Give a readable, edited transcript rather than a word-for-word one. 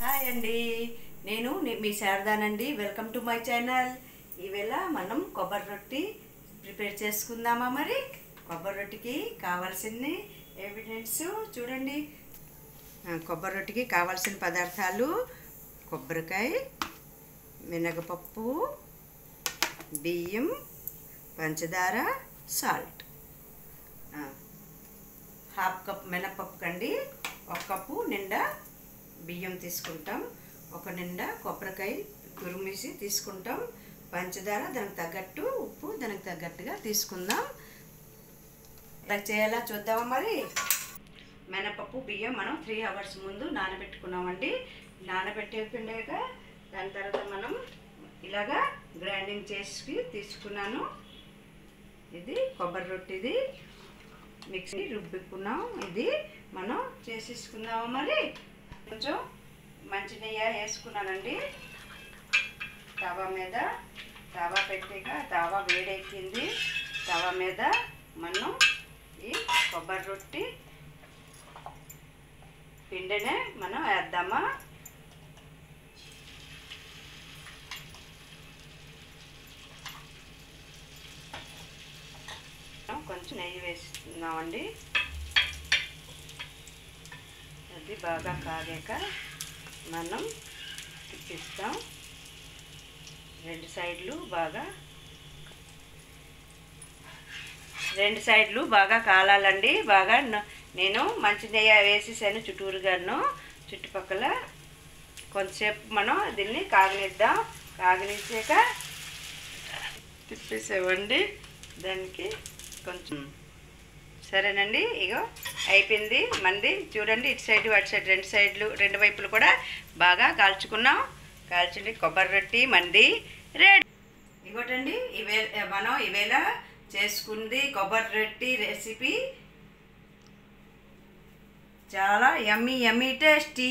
Hi అండి, నేను మీ శారదానండి. Welcome to my channel. ఈవేళ మనం కొబ్బరి రొట్టి ప్రిపేర్ చేసుకుందామా? మరి కొబ్బరి రొట్టికి కావాల్సిన ఎవిడెన్స్ చూడండి. కొబ్బరి రొట్టికి కావాల్సిన పదార్థాలు: కొబ్బరికాయ, మినపప్పు, బియ్యం, పంచదార, సాల్ట్. హాఫ్ కప్ మినపప్పు కండి, 1 కప్పు నిండా బియ్యం తీసుకుంటాం, 1 నిండా కొబ్బరికాయ తురిమేసి తీసుకుంటాం, పంచదార దానికి తగ్గట్టు, ఉప్పు దానికి తగ్గట్టుగా తీసుకుందాం. ఇలా చేయాలా చూద్దామా? మరి మినపప్పు బియ్యం మనం 3 అవర్స్ ముందు నానబెట్టుకున్నామండి. నానబెట్టేసాక దాని తర్వాత మనం ఇలాగా గ్రైండింగ్ చేసి తీసుకున్నాను. ఇది కొబ్బరి రొట్టిది మిక్సీ రుబ్బుకున్నాం. ఇది మనం చేసేసుకుందాము. మరి కొంచెం మంచి నెయ్యి వేసుకున్నానండి. తవా మీద తవా పెట్టాక తవా వేడెక్కింది. తవా మీద మనం ఈ కొబ్బరి రొట్టి పిండినే మనం వేద్దామా? కొంచెం నెయ్యి వేస్తున్నామండి. అది బాగా కాగాక మనం తిప్పిస్తాం. 2 సైడ్లు బాగా కాలాలండి. బాగా నేను మంచి నెయ్యి వేసేసాను చుట్టూరుగాను. చుట్టుపక్కల కొంచెంసేపు మనం దీన్ని కాగనిద్దాం. కాగనిచ్చాక తిప్పేసామండి. దానికి కొంచెం సరేనండి. ఇగో అయిపోయింది మంది. చూడండి, ఇటు సైడ్ అటు సైడ్ 2 సైడ్లు 2 వైపులు కూడా బాగా కాల్చుకున్నాం. కాల్చండి. కొబ్బరి రొట్టి మంది రెడీ. ఇగోటండి, మనం ఈవేళ చేసుకుంది కొబ్బరి రొట్టి రెసిపీ చాలా యమ్మీ టేస్టీ.